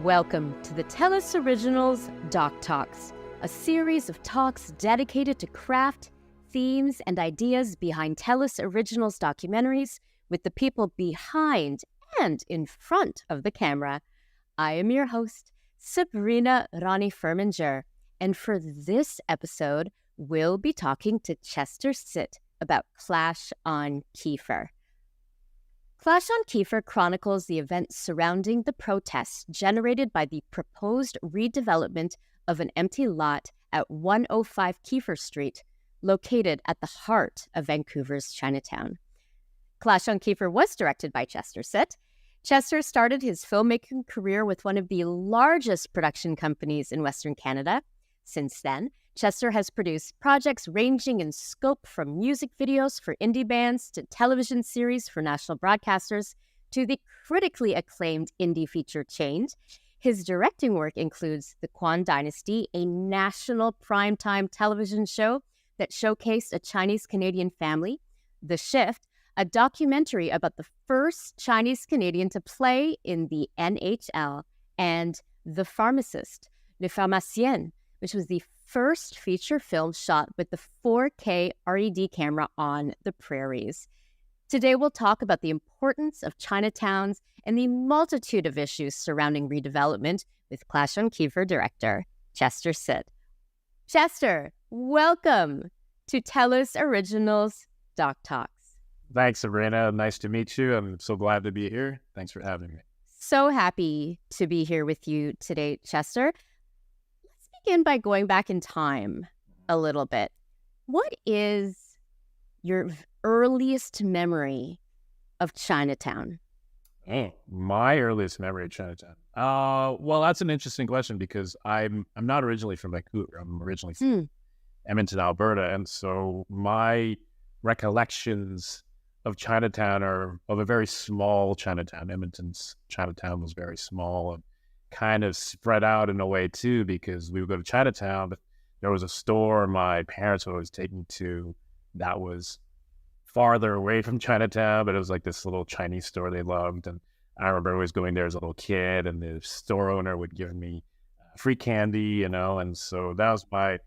Welcome to the TELUS Originals DocTalks, a series of talks dedicated to craft, themes, and ideas behind TELUS Originals documentaries with the people behind and in front of the camera. I am your host, Sabrina Rani Furminger, and for this episode, we'll be talking to Chester Sitt about Clash on Keefer. Clash on Keefer chronicles the events surrounding the protests generated by the proposed redevelopment of an empty lot at 105 Keefer Street, located at the heart of Vancouver's Chinatown. Clash on Keefer was directed by Chester Sitt. Chester started his filmmaking career with one of the largest production companies in Western Canada. Since then, Chester has produced projects ranging in scope from music videos for indie bands to television series for national broadcasters to the critically acclaimed indie feature Chained. His directing work includes The Quan Dynasty, a national primetime television show that showcased a Chinese-Canadian family, The Shift, a documentary about the first Chinese-Canadian to play in the NHL, and The Pharmacist, Le Pharmacien, which was the first feature film shot with the 4K RED camera on the prairies. Today, we'll talk about the importance of Chinatowns and the multitude of issues surrounding redevelopment with Clash on Keefer director Chester Sitt. Chester, welcome to TELUS Originals DocTalks. Thanks, Sabrina. Nice to meet you. I'm so glad to be here. Thanks for having me. So happy to be here with you today, Chester. Begin by going back in time a little bit. What is your earliest memory of Chinatown? Oh, my earliest memory of Chinatown. Well, that's an interesting question because I'm not originally from Vancouver. I'm originally from Edmonton, Alberta, and so my recollections of Chinatown are of a very small Chinatown. Edmonton's Chinatown was very small and kind of spread out in a way too, because we would go to Chinatown, but there was a store my parents would always take me to that was farther away from Chinatown, but it was like this little Chinese store they loved. And I remember always going there as a little kid, and the store owner would give me free candy, and so that was my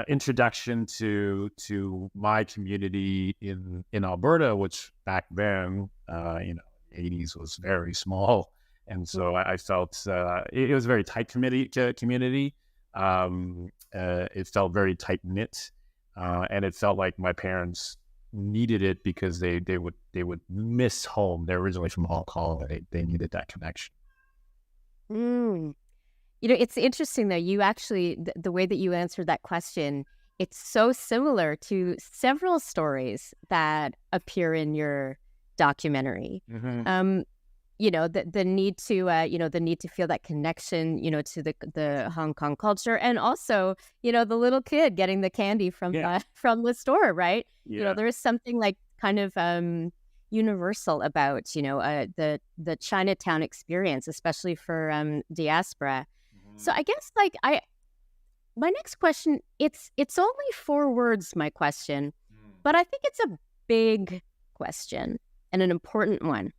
introduction to my community in Alberta, which back then, the 80s was very small. And so I felt it was a very tight community. It felt very tight knit, and it felt like my parents needed it because they would miss home. They're originally from Hong Kong. They needed that connection. It's interesting though. You actually the way that you answered that question, it's so similar to several stories that appear in your documentary. Mm-hmm. The need to the need to feel that connection, to the Hong Kong culture, and also, the little kid getting the candy from the store, right? Yeah. There is something like kind of universal about, the Chinatown experience, especially for diaspora. Mm-hmm. So I guess my next question, it's only 4 words, my question, but I think it's a big question and an important one.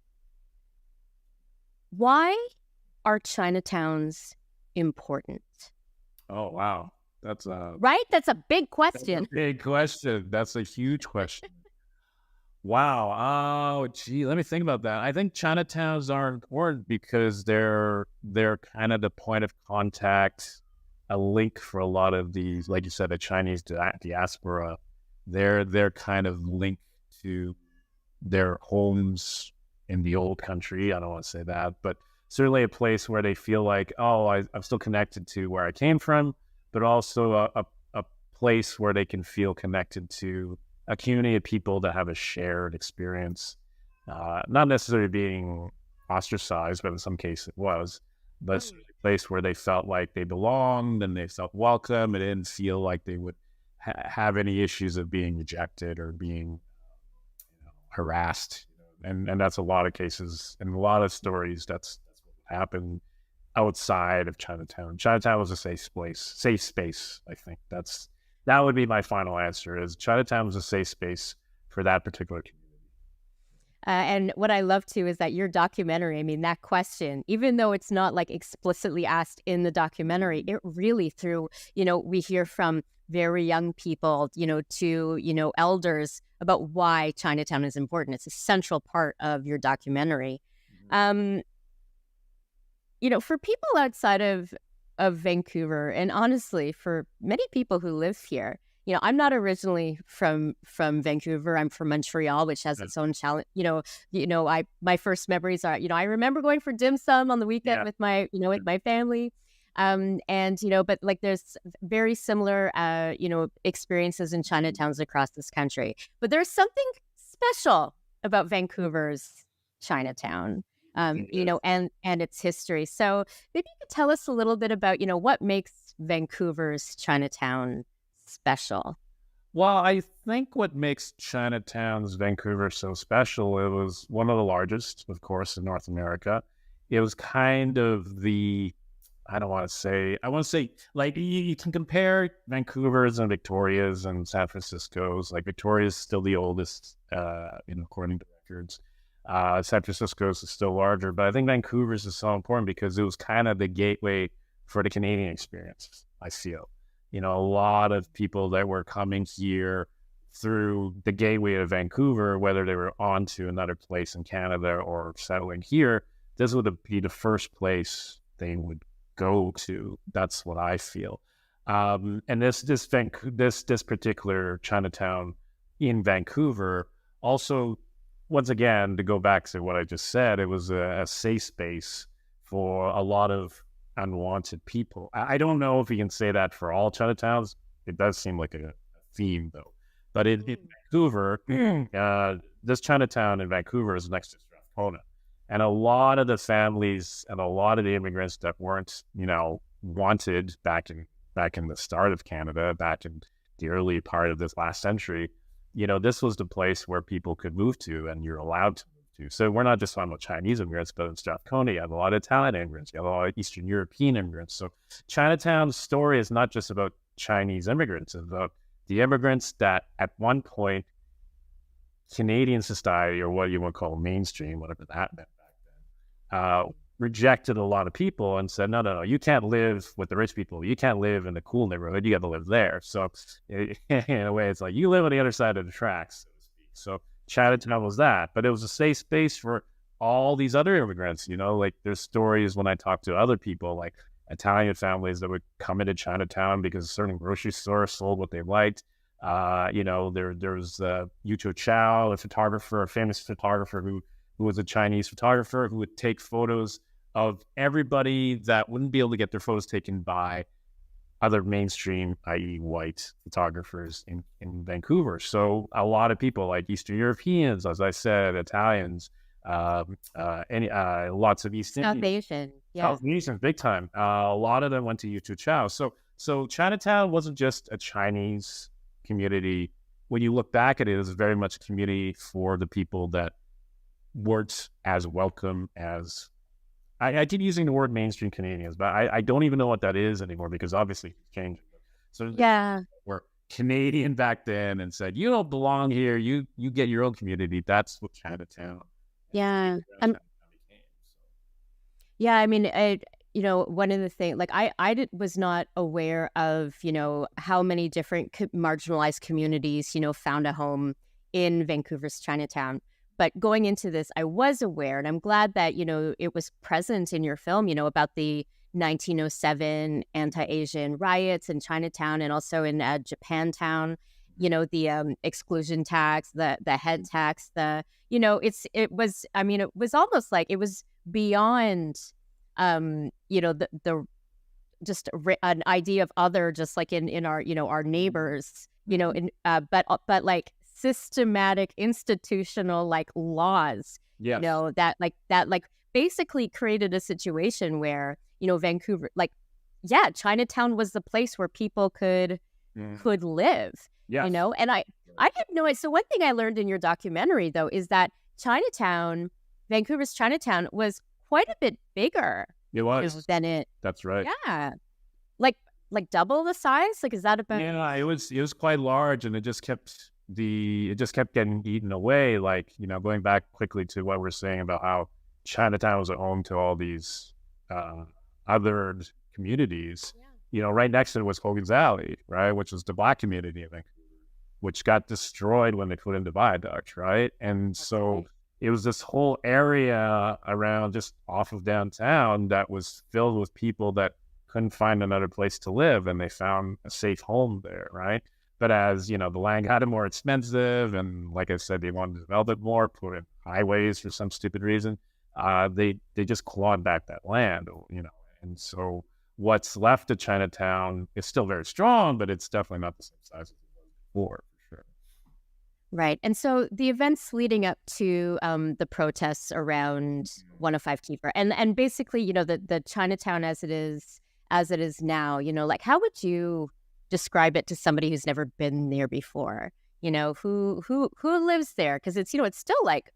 Why are Chinatowns important? Oh, wow. That's right? That's a big question. That's a big question. That's a huge question. Wow. Oh, gee, let me think about that. I think Chinatowns are important because they're kind of the point of contact, a link for a lot of these, like you said, the Chinese diaspora. They're kind of linked to their homes in the old country. I don't want to say that, but certainly a place where they feel like, I'm still connected to where I came from, but also a place where they can feel connected to a community of people that have a shared experience, not necessarily being ostracized, but in some cases it was, but a place where they felt like they belonged and they felt welcome and didn't feel like they would have any issues of being rejected or being harassed. And that's a lot of cases and a lot of stories. That's what happened outside of Chinatown. Chinatown was a safe space. I think that would be my final answer. Is Chinatown was a safe space for that particular community. And what I love too is that your documentary, I mean, that question, even though it's not like explicitly asked in the documentary, it really through, we hear from very young people, to, elders about why Chinatown is important. It's a central part of your documentary. For people outside of Vancouver, and honestly, for many people who live here, I'm not originally from Vancouver. I'm from Montreal, which has its own challenge. My first memories are, I remember going for dim sum on the weekend with my, with my family. But like there's very similar, experiences in Chinatowns across this country. But there's something special about Vancouver's Chinatown, and its history. So maybe you could tell us a little bit about, what makes Vancouver's Chinatown special. Well, I think what makes Chinatown's Vancouver so special, it was one of the largest, of course, in North America. It was kind of the, I want to say, like, you can compare Vancouver's and Victoria's and San Francisco's. Like, Victoria's still the oldest, according to records. San Francisco's is still larger, but I think Vancouver's is so important because it was kind of the gateway for the Canadian experience, I feel. A lot of people that were coming here through the gateway of Vancouver, whether they were on to another place in Canada or settling here, this would be the first place they would go to. That's what I feel. And this particular Chinatown in Vancouver also, once again, to go back to what I just said, it was a safe space for a lot of unwanted people. I don't know if you can say that for all Chinatowns. It does seem like a theme, though. But in Vancouver, this Chinatown in Vancouver is next to Strathcona. And a lot of the families and a lot of the immigrants that weren't, wanted back in the start of Canada, back in the early part of this last century, this was the place where people could move to, and you're allowed to move to. So we're not just talking about Chinese immigrants, but in Strathcona, you have a lot of Italian immigrants, you have a lot of Eastern European immigrants. So Chinatown's story is not just about Chinese immigrants, it's about the immigrants that at one point, Canadian society, or what you want to call mainstream, whatever that meant back then, rejected a lot of people and said, no, you can't live with the rich people. You can't live in the cool neighborhood. You got to live there. So in a way, it's like you live on the other side of the tracks, so to speak. So Chinatown was that, but it was a safe space for all these other immigrants. Like there's stories when I talk to other people, like Italian families that would come into Chinatown because a certain grocery store sold what they liked. There was Yucho Chow, a famous photographer who was a Chinese photographer who would take photos of everybody that wouldn't be able to get their photos taken by other mainstream, i.e. white photographers in Vancouver. So a lot of people like Eastern Europeans, as I said, Italians, lots of East South Indians. Asian. Yeah. South Asian, big time. A lot of them went to Yucho Chow. So Chinatown wasn't just a Chinese community. When you look back at it, it was very much a community for the people that weren't as welcome as, I keep using the word mainstream Canadians, but I don't even know what that is anymore because obviously it's changing. So yeah, we're Canadian back then and said, you don't belong here. You get your own community. That's what Chinatown. Yeah. Yeah. I mean, one of the things, like was not aware of, how many different marginalized communities, found a home in Vancouver's Chinatown. But going into this, I was aware, and I'm glad that, it was present in your film, about the 1907 anti-Asian riots in Chinatown and also in Japantown, the exclusion tax, the head tax, it was almost like it was beyond, just an idea of other, just like in our, our neighbors, but like systematic institutional like laws, yes. that basically created a situation where, Vancouver, Chinatown was the place where people could live, yes. and I had no idea. So one thing I learned in your documentary though, is that Vancouver's Chinatown was quite a bit bigger. It was. Than it. That's right. Yeah. Like double the size? Like, is that about? Yeah, it was quite large, and it just kept it just kept getting eaten away. Like, going back quickly to what we're saying about how Chinatown was a home to all these othered communities. Right next to it was Hogan's Alley, right, which was the Black community, I think, which got destroyed when they put in the viaduct, right? And so it was this whole area around just off of downtown that was filled with people that couldn't find another place to live, and they found a safe home there, right? But as, the land got more expensive, and like I said, they wanted to develop it more, put in highways for some stupid reason, they just clawed back that land, and so what's left of Chinatown is still very strong, but it's definitely not the same size as it was before, for sure. Right. And so the events leading up to the protests around 105 Keefer, and basically, the Chinatown as it is now, like, how would you describe it to somebody who's never been there before? Who lives there? Because it's it's still like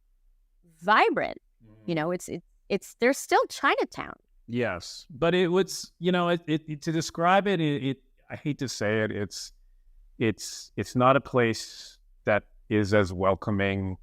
vibrant. It's there's still Chinatown. Yes, but it was to describe it, I hate to say it, it's not a place that is as welcoming.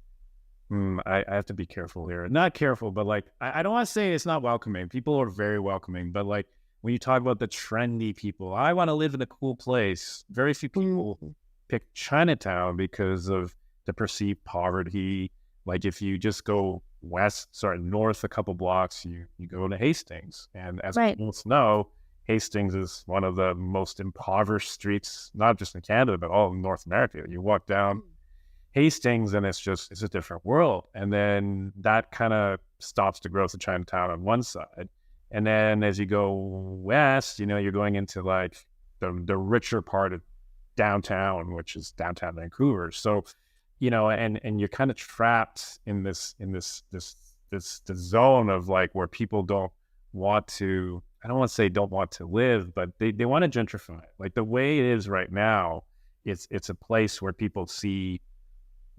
I have to be careful here. Not careful, but like I don't want to say it's not welcoming. People are very welcoming, but like when you talk about the trendy people, I want to live in a cool place. Very few people pick Chinatown because of the perceived poverty. Like if you just go north a couple blocks, you go to Hastings. And as people know, Hastings is one of the most impoverished streets, not just in Canada, but all in North America. You walk down Hastings and it's a different world. And then that kind of stops the growth of Chinatown on one side. And then as you go west, you're going into like the richer part of downtown, which is downtown Vancouver. So, and you're kind of trapped in this zone of like where people don't want to, I don't want to say don't want to live, but they want to gentrify. Like the way it is right now, it's a place where people see,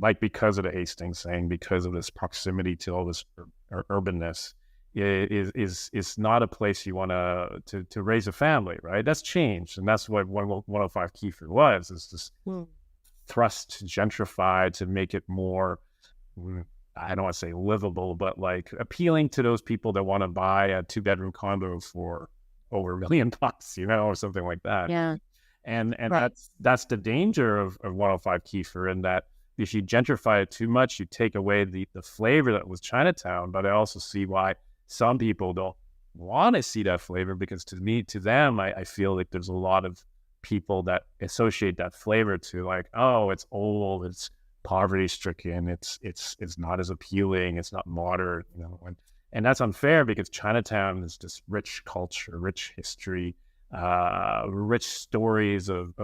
like because of the Hastings thing, because of this proximity to all this urbanness, is not a place you want to raise a family, right? That's changed, and that's what 105 Keefer was. Is this thrust to gentrify to make it more, I don't want to say livable, but like appealing to those people that want to buy a 2-bedroom condo for over $1 million, or something like that. Yeah, and that's the danger of 105 Keefer, in that if you gentrify it too much, you take away the flavor that was Chinatown. But I also see why some people don't want to see that flavor, because to them, I feel like there's a lot of people that associate that flavor to like, oh, it's old, it's poverty stricken, it's not as appealing, it's not modern, and that's unfair, because Chinatown is this rich culture, rich history, rich stories of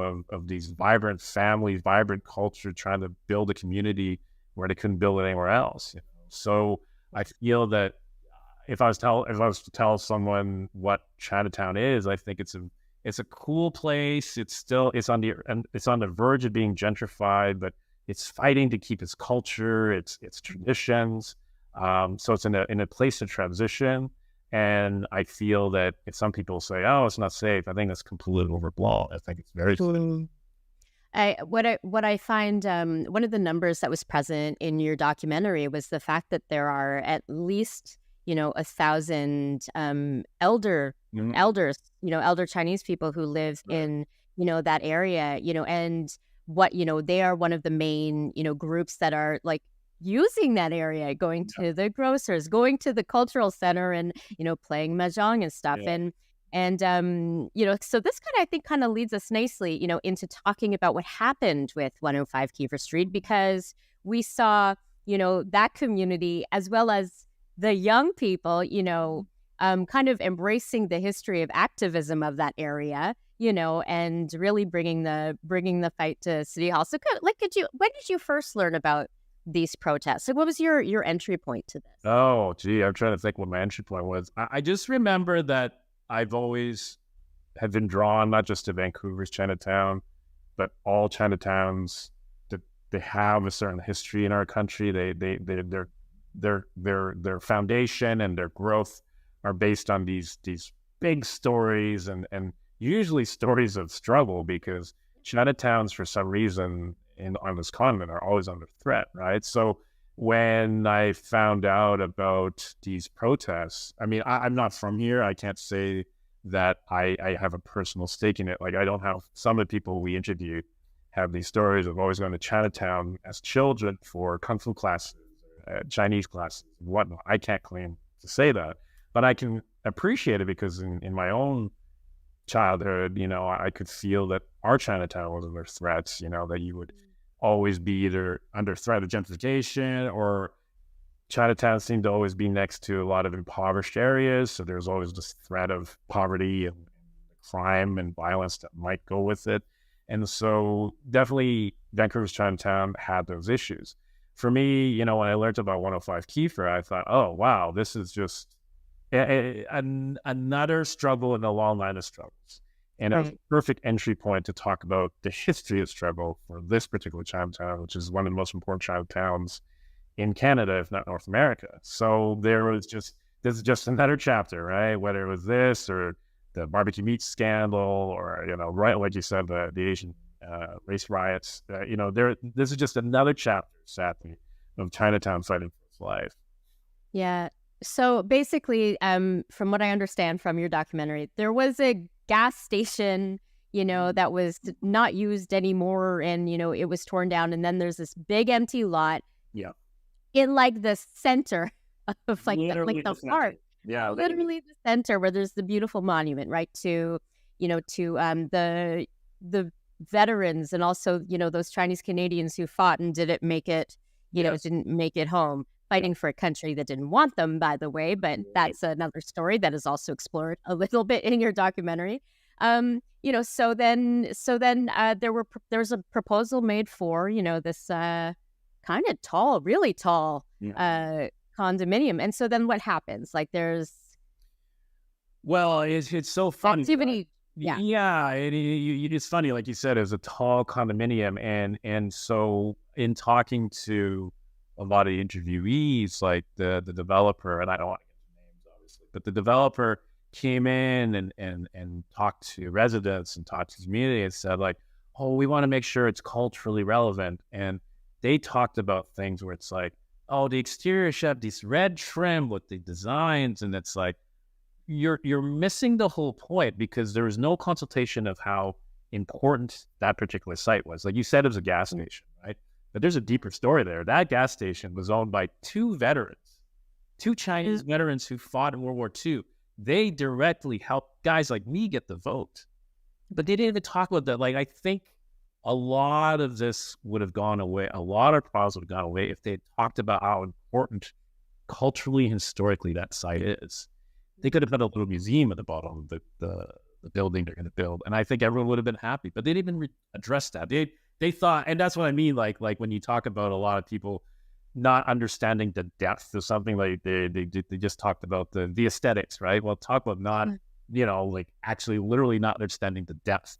these vibrant families, vibrant culture, trying to build a community where they couldn't build it anywhere else. So I feel that if I was to tell someone what Chinatown is, I think it's a cool place. It's on the verge of being gentrified, but it's fighting to keep its culture, its traditions. So it's in a place of transition. And I feel that if some people say, "Oh, it's not safe," I think that's completely overblown. I think it's very safe. What I find, one of the numbers that was present in your documentary was the fact that there are at least 1,000 elder Chinese people who live in that area, and what they are one of the main groups that are like using that area, going to the grocers, going to the cultural center, and playing mahjong and stuff. And so this kind of leads us nicely into talking about what happened with 105 Keefer Street, because we saw that community, as well as the young people kind of embracing the history of activism of that area, and really bringing the fight to City Hall. So when did you first learn about these protests? Like, what was your entry point to this? Oh, gee, I'm trying to think what my entry point was. I just remember that I've always have been drawn not just to Vancouver's Chinatown, but all Chinatowns. That they have a certain history in our country. Their foundation and their growth are based on these big stories, and usually stories of struggle, because Chinatowns, for some reason, on this continent are always under threat, right? So when I found out about these protests, I mean, I'm not from here. I can't say that I have a personal stake in it. Like, I don't have, some of the people we interviewed have these stories of always going to Chinatown as children for Kung Fu classes, Chinese classes, and whatnot. I can't claim to say that, but I can appreciate it because in my own childhood, you know, I could feel that our Chinatown was under threats, you know, that you would always be either under threat of gentrification, or Chinatown seemed to always be next to a lot of impoverished areas. So there's always this threat of poverty and crime and violence that might go with it. And so definitely Vancouver's Chinatown had those issues. For me, you know, when I learned about 105 Keefer, I thought, oh, wow, this is just another struggle in a long line of struggles. And it was a perfect entry point to talk about the history of struggle for this particular Chinatown, which is one of the most important Chinatowns in Canada, if not North America. So this is just another chapter, right? Whether it was this or the barbecue meat scandal, or, you know, right, like you said, the Asian race riots, you know, this is just another chapter, sadly, of Chinatown fighting for its life. Yeah. So basically, from what I understand from your documentary, there was a gas station, you know, that was not used anymore, and, you know, it was torn down, and then there's this big empty lot. Yeah. In like the center of the park. Yeah, literally the center where there's the beautiful monument, right, to, you know, to the veterans, and also, you know, those Chinese Canadians who fought and didn't make it, you know, didn't make it home, fighting for a country that didn't want them, by the way. But that's another story that is also explored a little bit in your documentary. You know, so then there was a proposal made for, you know, this kind of tall, really tall condominium. And so then what happens? Like, there's it's so funny. Activity. Yeah. It's funny, like you said, it was a tall condominium, and so in talking to a lot of interviewees, like the developer, and I don't want to get names, obviously, but the developer came in and talked to residents and talked to the community and said, like, oh, we want to make sure it's culturally relevant. And they talked about things where it's like, oh, the exterior should have this red trim with the designs, and it's like, you're missing the whole point, because there was no consultation of how important that particular site was. Like you said, it was a gas station, right? But there's a deeper story there. That gas station was owned by two Chinese veterans who fought in World War II. They directly helped guys like me get the vote, but they didn't even talk about that. Like, I think a lot of this would have gone away. A lot of problems would have gone away if they had talked about how important culturally and historically that site is. They could have put a little museum at the bottom of the building they're going to build, and I think everyone would have been happy. But they didn't even address that. They thought, and that's what I mean. Like when you talk about a lot of people not understanding the depth of something, like they just talked about the aesthetics, right? Well, talk about not, you know, like actually literally not understanding the depth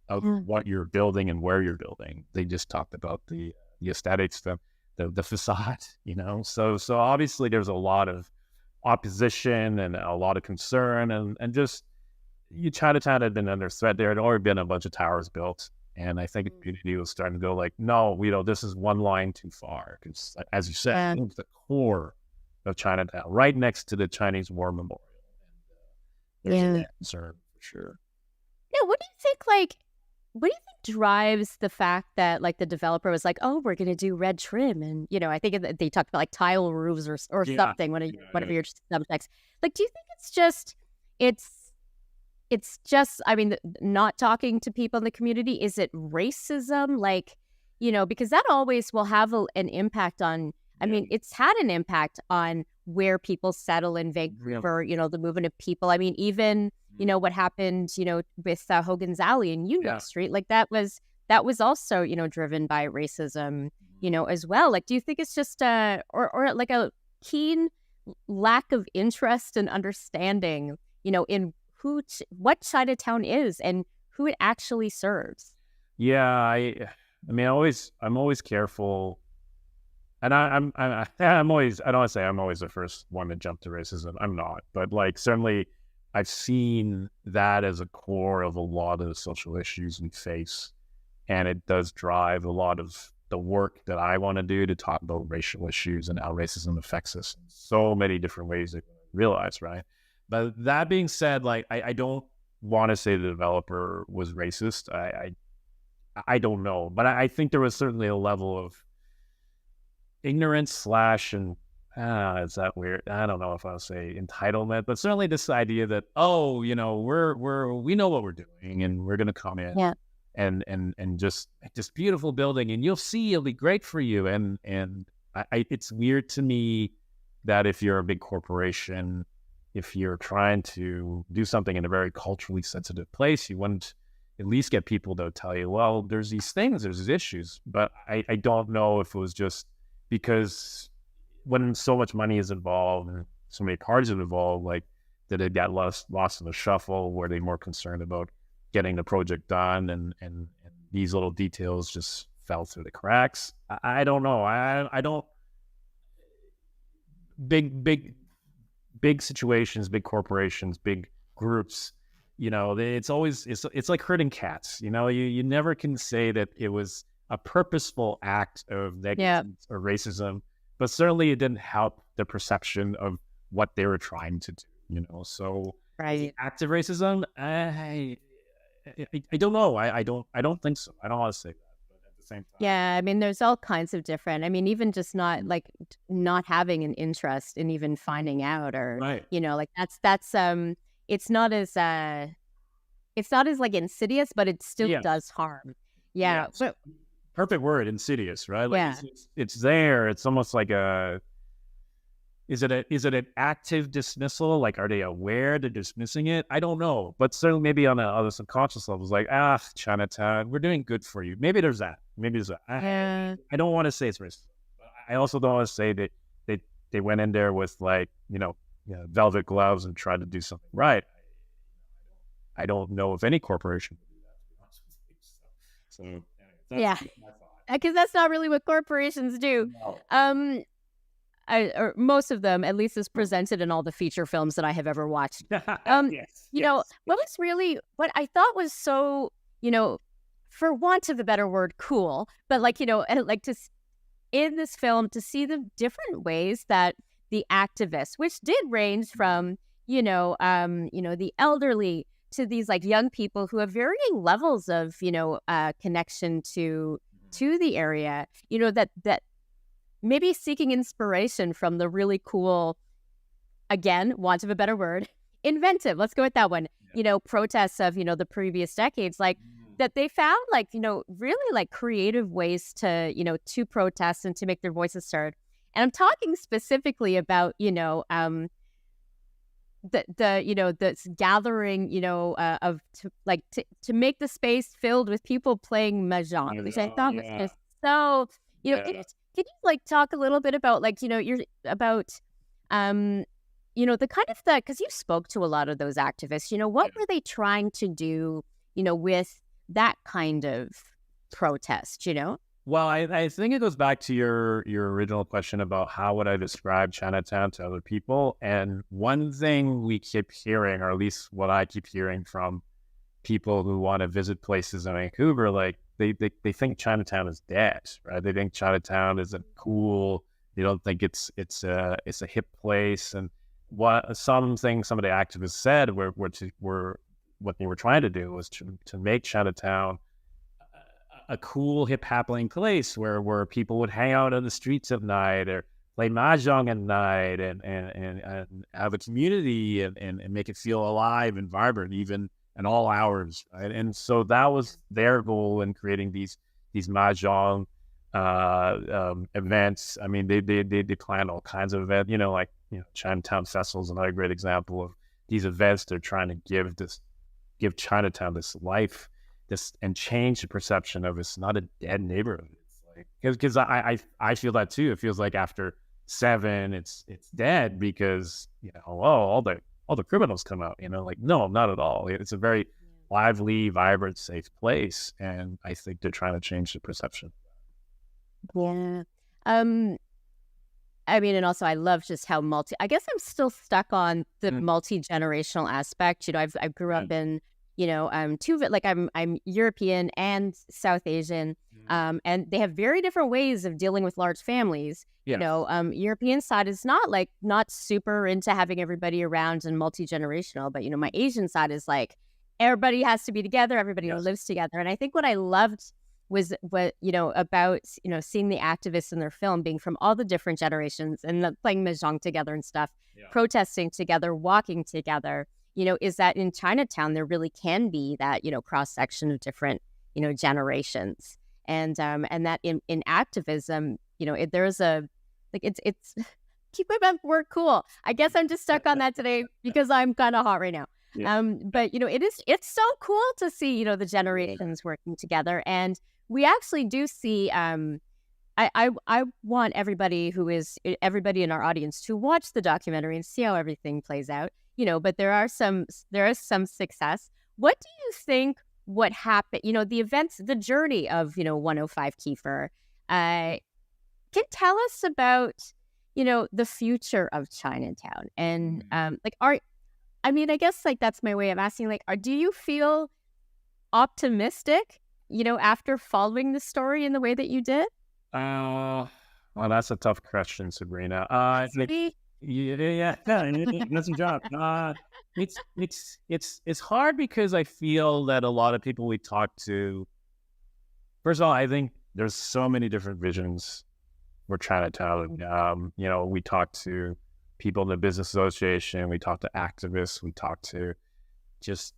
of what you're building and where you're building. They just talked about the aesthetics, the facade, you know. So obviously there's a lot of opposition and a lot of concern, and just Chinatown had been under threat. There had already been a bunch of towers built, and I think the community was starting to go like, no, you know, this is one line too far. Because as you said, it's the core of Chinatown, right next to the Chinese War Memorial. And there's a concern for sure. Yeah, what do you think? Like, what do you think drives the fact that, like, the developer was like, oh, we're going to do red trim? And, you know, I think they talked about like tile roofs or something, whatever your subtext. Like, do you think it's just, I mean, not talking to people in the community? Is it racism? Like, you know, because that always will have an impact on, I mean, it's had an impact on where people settle in Vancouver, you know, the movement of people. I mean, even, you know, what happened, you know, with Hogan's Alley and Union Street, like that was also, you know, driven by racism, you know, as well. Like, do you think it's just or like a keen lack of interest and understanding, you know, in what Chinatown is and who it actually serves? Yeah, I mean, I'm always careful, and I'm always, I don't want to say I'm always the first one to jump to racism. I'm not, but like certainly I've seen that as a core of a lot of the social issues we face and it does drive a lot of the work that I want to do to talk about racial issues and how racism affects us in so many different ways that we realize, right? But that being said, like I don't want to say the developer was racist. I don't know, but I think there was certainly a level of ignorance slash and is that weird? I don't know if I'll say entitlement, but certainly this idea that, oh, you know, we know what we're doing and we're gonna come in and just make this beautiful building and you'll see it'll be great for you. And it's weird to me that if you're a big corporation, if you're trying to do something in a very culturally sensitive place, you wouldn't at least get people to tell you, well, there's these things, there's these issues. But I don't know if it was just because when so much money is involved and so many parties are involved, like that it got lost in the shuffle, were they more concerned about getting the project done and these little details just fell through the cracks? I don't know. I don't big situations, big corporations, big groups, you know, it's always, it's like herding cats, you know, you never can say that it was a purposeful act of negligence or racism, but certainly it didn't help the perception of what they were trying to do, you know? So active racism, I don't know. I don't think so. I don't want to say that. Same time. Yeah, I mean, there's all kinds of different. I mean, even just not having an interest in even finding out, or you know, like that's it's not as like insidious, but it still does harm. Yeah. So, perfect word, insidious, right? Like it's there. It's almost like is it an active dismissal? Like, are they aware they're dismissing it? I don't know, but certainly maybe on a subconscious level, it's like, Chinatown, we're doing good for you. Maybe there's that. I don't want to say it's racist. I also don't want to say that they went in there with like, you know, velvet gloves and tried to do something right. I don't know if any corporation would do that, to be honest with you. So because that's not really what corporations do. No. Or most of them, at least, is presented in all the feature films that I have ever watched. You know, what I thought was so, you know, for want of a better word, cool, but like, you know, and like in this film to see the different ways that the activists, which did range from, the elderly to these like young people who have varying levels of, connection to the area, you know, that maybe seeking inspiration from the really cool, again, want of a better word, inventive, let's go with that one, protests of, the previous decades, like that they found like, really like creative ways to, to protest and to make their voices heard. And I'm talking specifically about, the gathering, to make the space filled with people playing mahjong, which I thought was just so, can you like talk a little bit about like, you're about, the kind of because you spoke to a lot of those activists, what were they trying to do, with that kind of protest, Well, I think it goes back to your original question about how would I describe Chinatown to other people. And one thing we keep hearing, or at least what I keep hearing from people who want to visit places in Vancouver, like they think Chinatown is dead, right? They think Chinatown isn't cool. They don't think it's a hip place. And some of the activists said were what they were trying to do was to make Chinatown a cool, hip, happening place where people would hang out on the streets at night or play mahjong at night and have a community and make it feel alive and vibrant, even at all hours, right? And so that was their goal in creating these mahjong events. I mean, they planned all kinds of events, Chinatown Festival is another great example of these events. They're trying to give Chinatown this life, and change the perception of it's not a dead neighborhood. It's like because I feel that too. It feels like after 7, it's dead because all the criminals come out. Like no, not at all. It's a very lively, vibrant, safe place, and I think they're trying to change the perception. Yeah. I mean, and also I love just how I guess I'm still stuck on the multi-generational aspect. I grew up in two, like I'm European and South Asian, and they have very different ways of dealing with large families. Yes. European side is not super into having everybody around and multi-generational, but my Asian side is like everybody has to be together, everybody lives together. And I think what I loved was about seeing the activists in their film being from all the different generations and playing mahjong together and stuff, protesting together, walking together. Is that in Chinatown there really can be that cross section of different generations, and that in activism there's a it's keep my word cool. I guess I'm just stuck on that today because I'm kind of hot right now. But it's so cool to see the generations working together, and we actually do see I want everybody in our audience to watch the documentary and see how everything plays out. But there is some success. What do you think? What happened? The events, the journey of 105 Keefer. Can tell us about the future of Chinatown, and I guess that's my way of asking. Do you feel optimistic? After following the story in the way that you did. Well, that's a tough question, Sabrina. Yeah, that's a job. It's hard because I feel that a lot of people we talk to. First of all, I think there's so many different visions for Chinatown. We talk to people in the business association. We talk to activists. We talk to just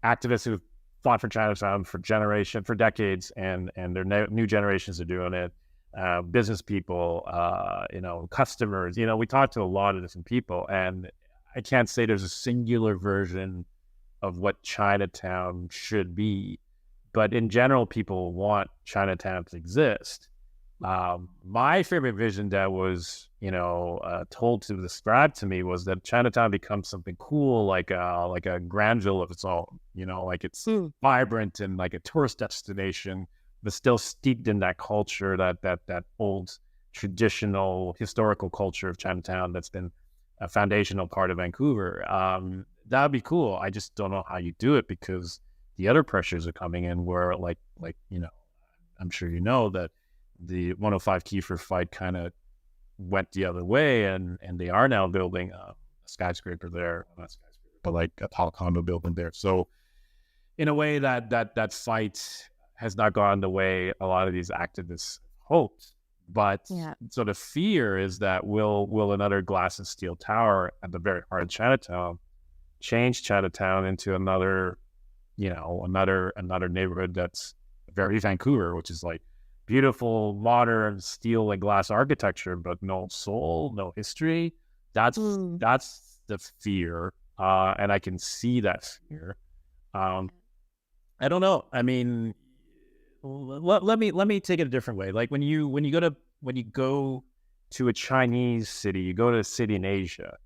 activists who've fought for Chinatown for decades, and their new generations are doing it. Business people, customers. We talk to a lot of different people, and I can't say there's a singular version of what Chinatown should be, but in general, people want Chinatown to exist. My favorite vision that was, described to me was that Chinatown becomes something cool, like a Granville of its own. It's vibrant and like a tourist destination, but still steeped in that culture, that old traditional historical culture of Chinatown that's been a foundational part of Vancouver. That would be cool. I just don't know how you do it because the other pressures are coming in where I'm sure that the 105 Keefer fight kind of went the other way, and they are now building a skyscraper there, not skyscraper, but like a tall condo building there. So in a way that fight has not gone the way a lot of these activists hoped. But so the fear is that will another glass and steel tower at the very heart of Chinatown change Chinatown into another neighborhood that's very Vancouver, which is like beautiful, modern steel and glass architecture, but no soul, no history. That's the fear, and I can see that fear. I don't know. I mean, let me take it a different way. Like when you go to a Chinese city, you go to a city in Asia,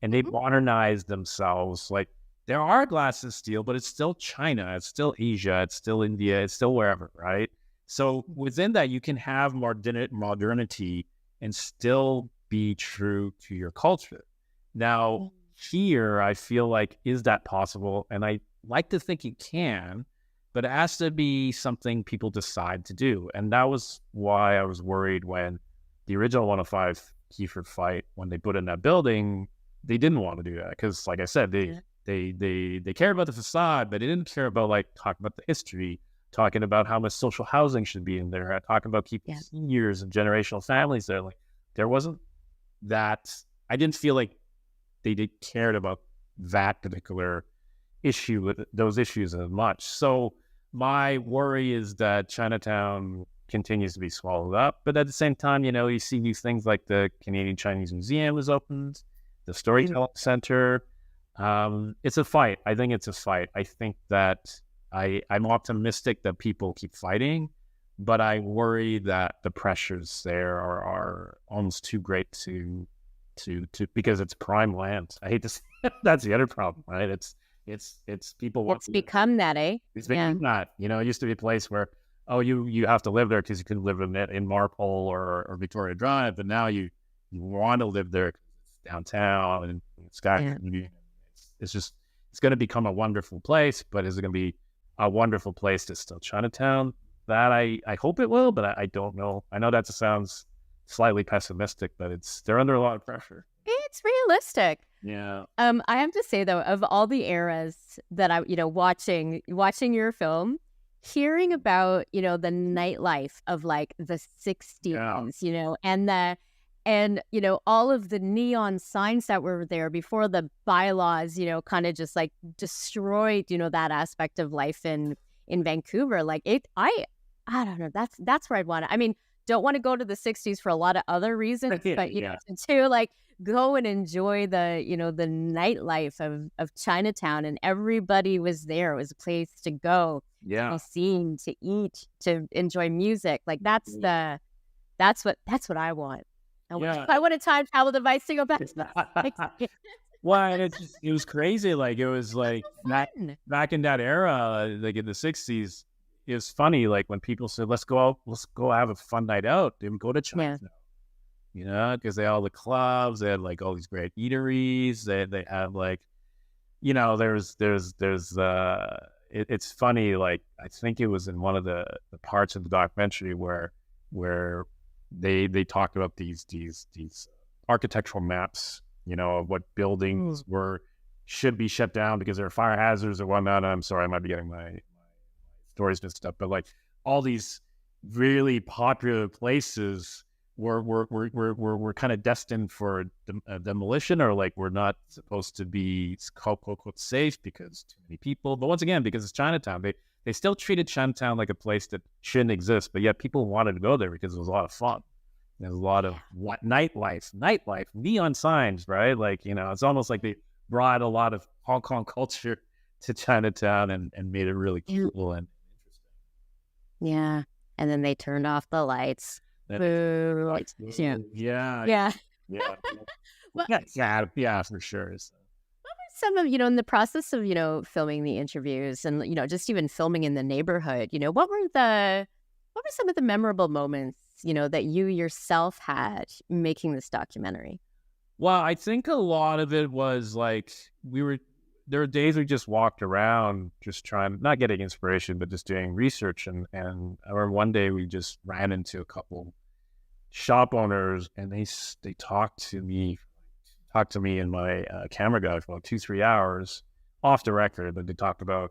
and they modernize themselves. Like there are glass and steel, but it's still China, it's still Asia, it's still India, it's still wherever, right? So within that, you can have modernity and still be true to your culture. Now, here, I feel like, is that possible? And I like to think it can, but it has to be something people decide to do. And that was why I was worried when the original 105 Keefer fight, when they put in that building, they didn't want to do that. Because like I said, they cared about the facade, but they didn't care about talking about the history, talking about how much social housing should be in there, talking about keeping seniors and generational families there. Like there wasn't that. I didn't feel like they cared about that particular issue with those issues as much. So my worry is that Chinatown continues to be swallowed up, but at the same time, you see these things like the Canadian Chinese Museum was opened, the Storytelling Center. It's a fight. I think it's a fight. I think that I'm optimistic that people keep fighting, but I worry that the pressures there are almost too great to because it's prime land. I hate to say that's the other problem, right? It's people want. It's become that, eh? It's become that. It used to be a place where you have to live there because you couldn't live in Marpole or Victoria Drive, but now you want to live there because it's downtown and it's got. It's just it's going to become a wonderful place, but is it going to be a wonderful place that's still Chinatown? That I hope it will, but I don't know. I know that sounds slightly pessimistic, but they're under a lot of pressure. It's realistic. Yeah. I have to say though, of all the eras that I, watching your film, hearing about, the nightlife of like the 60s, and all of the neon signs that were there before the bylaws, kind of just like destroyed, that aspect of life in Vancouver. Like I don't know. That's where I'd want to. I mean, don't want to go to the 60s for a lot of other reasons, but to like go and enjoy the the nightlife of Chinatown, and everybody was there. It was a place to go, to see, to eat, to enjoy music. Like that's what I want. I want a time travel device to go back to that. Well, and it was crazy. Like it was like back in that era, like in the 60s. It was funny, like when people said, let's go have a fun night out. They would go to Chinatown, because they had all the clubs, they had like all these great eateries. They have like, it's funny. Like I think it was in one of the parts of the documentary where they talked about these architectural maps, of what buildings should be shut down because there are fire hazards or whatnot. I'm sorry, I might be getting my stories and stuff, but like all these really popular places were kind of destined for demolition, or like we're not supposed to be quote safe because too many people. But once again, because it's Chinatown, they still treated Chinatown like a place that shouldn't exist, but yet people wanted to go there because it was a lot of fun. There's a lot of nightlife, neon signs, right? Like, it's almost like they brought a lot of Hong Kong culture to Chinatown and made it really cool and interesting. Yeah. And then they turned off the lights. Yeah. Yeah, for sure. So. What were some of, in the process of, filming the interviews and, just even filming in the neighborhood, what were some of the memorable moments, that you yourself had making this documentary? Well, I think a lot of it was like there were days we just walked around just trying, not getting inspiration, but just doing research. And I remember one day we just ran into a couple shop owners and they talked to me and my camera guy for like 2-3 hours off the record. But they talked about,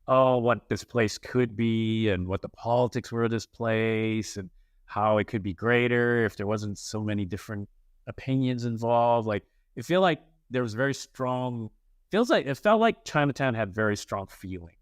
what this place could be and what the politics were of this place and how it could be greater if there wasn't so many different opinions involved. Like, it felt like there was very strong... It felt like Chinatown had very strong feelings.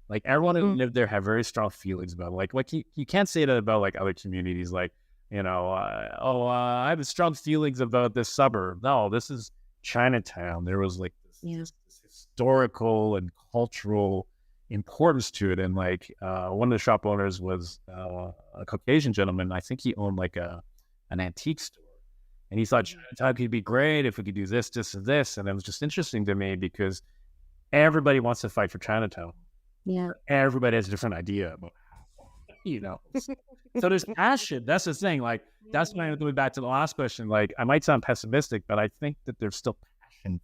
Like everyone who lived there had very strong feelings about it. Like you can't say that about like other communities. Like, I have strong feelings about this suburb. No, this is Chinatown. There was like this historical and cultural importance to it. And like one of the shop owners was a Caucasian gentleman. I think he owned like an antique store. And he thought Chinatown could be great if we could do this, this, and this. And it was just interesting to me because everybody wants to fight for Chinatown. Yeah. Everybody has a different idea about, So there's passion. That's the thing. Like, that's when I'm going back to the last question. Like, I might sound pessimistic, but I think that there's still passion.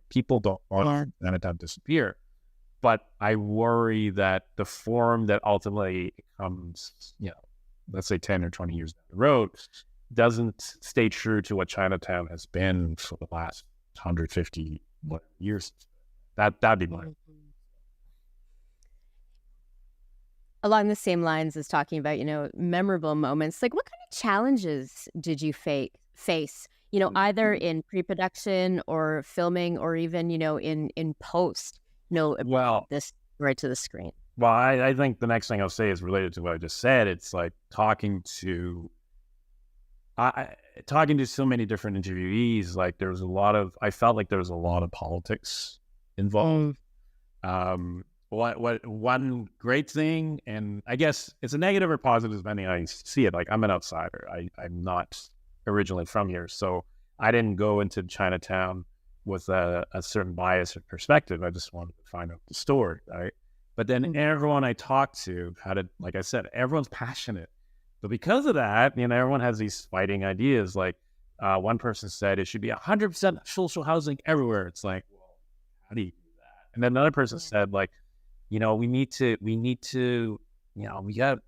People don't want Chinatown to disappear. But I worry that the form that ultimately comes, let's say 10 or 20 years down the road, doesn't stay true to what Chinatown has been for the last 150 years. That'd be mine. Along the same lines as talking about, memorable moments, like what kind of challenges did you face, either in pre-production or filming or even, in post, this right to the screen? Well, I think the next thing I'll say is related to what I just said. It's like talking to so many different interviewees. Like I felt like there was a lot of politics involved. One great thing, and I guess it's a negative or positive depending on how you see it. Like, I'm an outsider. I'm not originally from here, so I didn't go into Chinatown with a certain bias or perspective. I just wanted to find out the story, right? But then everyone I talked to like I said, everyone's passionate. But because of that, everyone has these fighting ideas. Like one person said it should be 100% social housing everywhere. It's like, well, how do you do that? And then another person said, like, we need to, we got to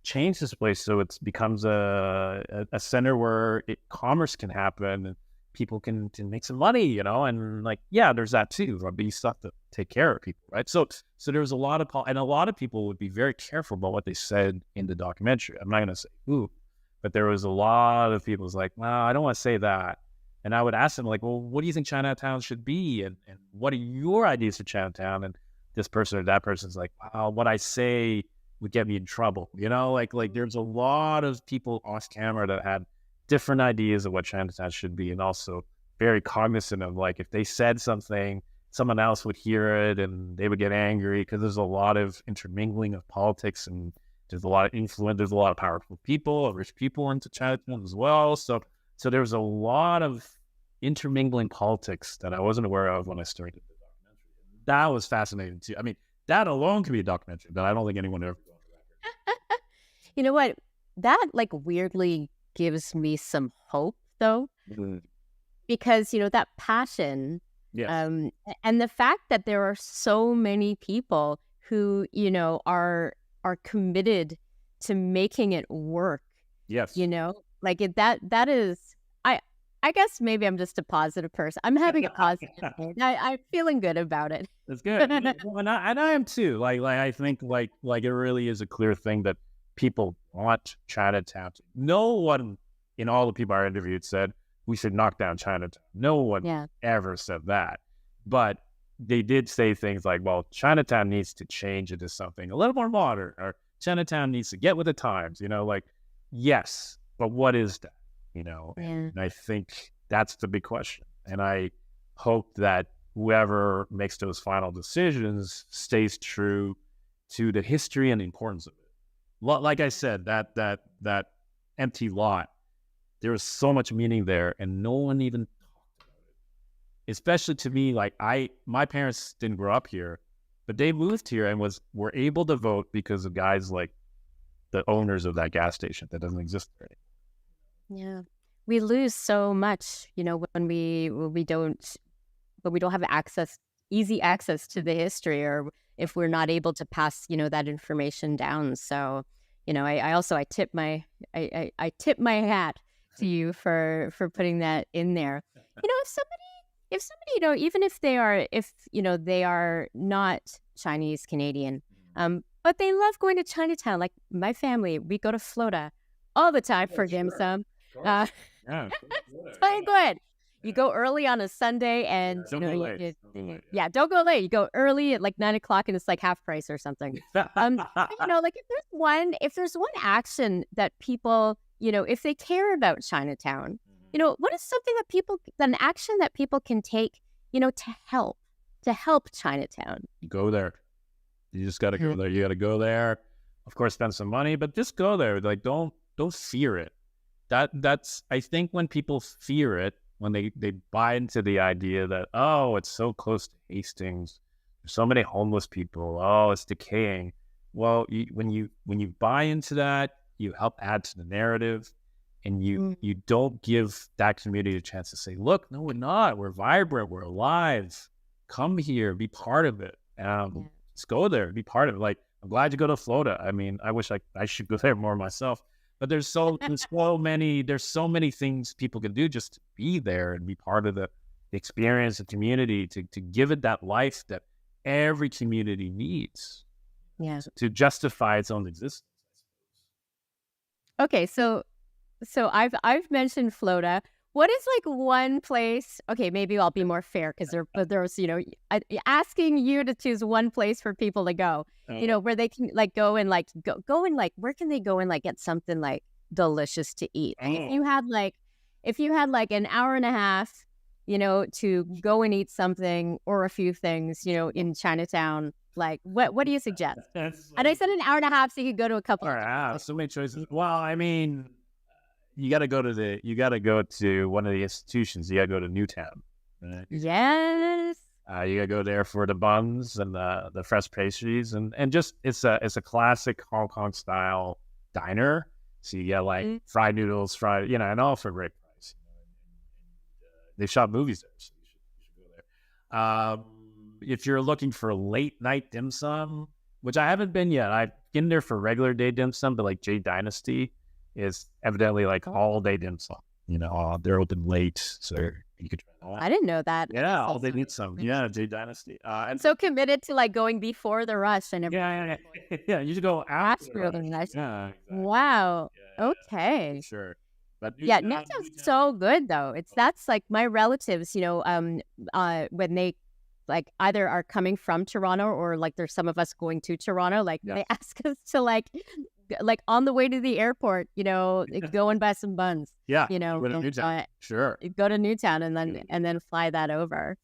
change this place so it becomes a center where commerce can happen and people can make some money, and like, yeah, there's that too, but you still have to take care of people, right? So there was a lot of, and a lot of people would be very careful about what they said in the documentary. I'm not going to say who, but there was a lot of people who's like, well, I don't want to say that. And I would ask them, like, well, what do you think Chinatown should be? And what are your ideas for Chinatown? And this person or that person's like, wow, what I say would get me in trouble. Like there's a lot of people off camera that had different ideas of what Chinatown should be, and also very cognizant of, like, if they said something, someone else would hear it and they would get angry, because there's a lot of intermingling of politics, and there's a lot of influence, there's a lot of powerful people, rich people into Chinatown as well. So there was a lot of intermingling politics that I wasn't aware of when I started the documentary. That was fascinating too. I mean, that alone could be a documentary, but I don't think anyone ever got on record. You know what? That, like, weirdly gives me some hope, though, because, that passion, and the fact that there are so many people who, are committed to making it work. Yes. Like that is, I guess maybe I'm just a positive person. I'm having a positive day. I'm feeling good about it. That's good. and I am too. Like I think like it really is a clear thing that people want Chinatown. No one in all the people I interviewed said we should knock down Chinatown. No one ever said that. But they did say things like, well, Chinatown needs to change into something a little more modern, or Chinatown needs to get with the times, like, yes, but what is that? And I think that's the big question. And I hope that whoever makes those final decisions stays true to the history and the importance of it. Like I said, that empty lot, there was so much meaning there, and no one even talked about it. Especially to me, like, my parents didn't grow up here, but they moved here and were able to vote because of guys like the owners of that gas station that doesn't exist there anymore. Yeah, we lose so much, when we don't have easy access to the history, or if we're not able to pass, that information down. So, I tip my hat to you for putting that in there. If somebody, even if they are not Chinese Canadian, but they love going to Chinatown. Like my family, we go to Florida all the time for dim sum. It's playing good. You go early on a Sunday, and don't go late. Don't go late. You go early at like 9:00, and it's like half price or something. Like if there's one action that people, if they care about Chinatown, what is something an action that people can take, to help Chinatown? Go there. You just got to go there. You got to go there. Of course, spend some money, but just go there. Like, don't fear it. That's, I think when people fear it, when they buy into the idea that, oh, it's so close to Hastings, there's so many homeless people, oh, it's decaying. Well, when you buy into that, you help add to the narrative, and you don't give that community a chance to say, look, no, we're not. We're vibrant. We're alive. Come here. Be part of it. Let's go there. Be part of it. Like, I'm glad you go to Florida. I mean, I wish I should go there more myself. But there's so many things people can do just to be there and be part of the experience, the community, to give it that life that every community needs. Yeah. To justify its own existence, I suppose. Okay, so I've mentioned Florida. What is like one place? Okay, maybe I'll be more fair because there's asking you to choose one place for people to go. Where they can like go and where can they go and like get something like delicious to eat? If you had like an hour and a half, to go and eat something or a few things, in Chinatown, like what do you suggest? And I said an hour and a half, so you could go to a couple. So many choices. Well, I mean, you got to go to one of the institutions. You got to go to Newtown. Right? Yes. You got to go there for the buns and the fresh pastries, and just it's a classic Hong Kong style diner. So you get like fried noodles, and all for a great price. They shot movies there, so you should go there. If you're looking for late night dim sum, which I haven't been yet, I've been there for regular day dim sum, but like J Dynasty is evidently like all day dim sum. They're open late, so you could try that. I didn't know that. Yeah, all day dim sum. Yeah, J Dynasty. And so committed to like going before the rush and everything. Yeah. You should go after the rush. Yeah, exactly. Wow. Yeah, okay. Sure. But Newtown's so good though. That's like my relatives, when they like either are coming from Toronto or like there's some of us going to Toronto, like they ask us to like on the way to the airport, go and buy some buns. Yeah. Go to Newtown. Sure. Go to Newtown and then fly that over.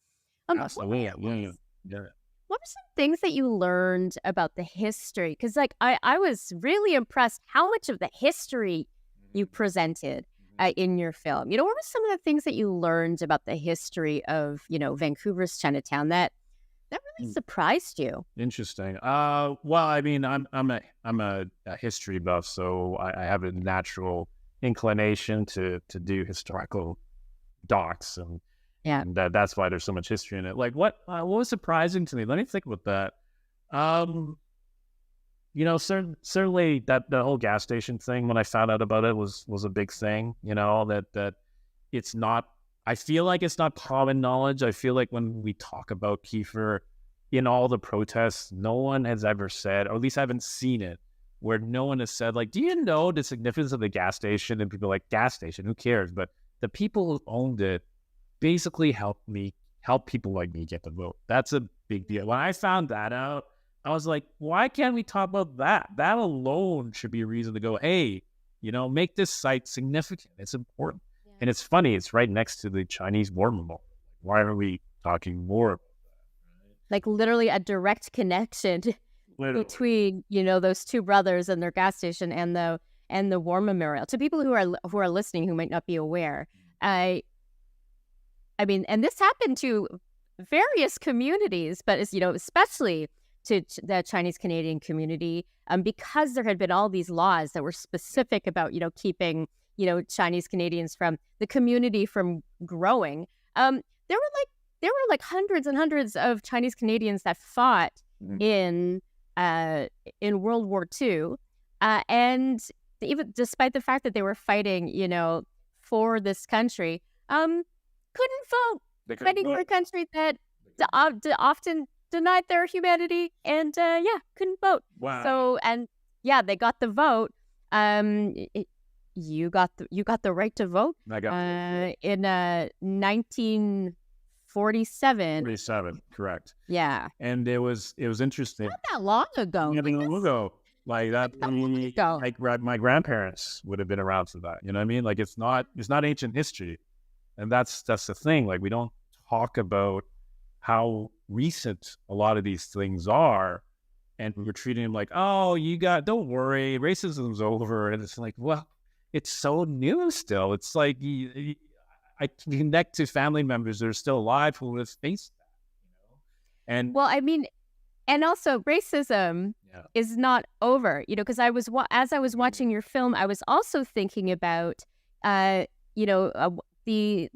Absolutely. What are some things that you learned about the history? Because like I was really impressed how much of the history you presented in your film. What were some of the things that you learned about the history of, Vancouver's Chinatown that really surprised you? Interesting. Well, I mean, I'm a history buff, so I have a natural inclination to do historical docs, and that's why there's so much history in it. Like, what was surprising to me? Let me think about that. Certainly that the whole gas station thing, when I found out about it, was a big thing. That it's not. I feel like it's not common knowledge. I feel like when we talk about Keefer in all the protests, no one has ever said, or at least I haven't seen it, where no one has said, like, do you know the significance of the gas station? And people are like, gas station, who cares? But the people who owned it basically helped people like me get the vote. That's a big deal. When I found that out, I was like, why can't we talk about that? That alone should be a reason to go, hey, make this site significant. It's important. Yeah. And it's funny, it's right next to the Chinese War Memorial. Why are we talking more about that? Right? Like literally a direct connection between, those two brothers and their gas station and the War Memorial. To people who are listening who might not be aware, I mean, and this happened to various communities, but it's, especially to the Chinese Canadian community, because there had been all these laws that were specific about, keeping, Chinese Canadians from the community from growing. There were like hundreds and hundreds of Chinese Canadians that fought in World War II, and even despite the fact that they were fighting, for this country, couldn't vote. Fighting for a country that often denied their humanity and couldn't vote. Wow. So they got the vote. You got the right to vote. I got in 1947. 47, correct. Yeah. And it was interesting. Not that long ago. Like that. Like my grandparents would have been around for that. You know what I mean? Like it's not ancient history, and that's the thing. Like we don't talk about how recent a lot of these things are, and we're treating them like, oh, don't worry, racism's over. And it's like, well, it's so new still. It's like I connect to family members that are still alive who have faced that, And well, I mean, and also racism is not over, because as I was watching your film, I was also thinking about, the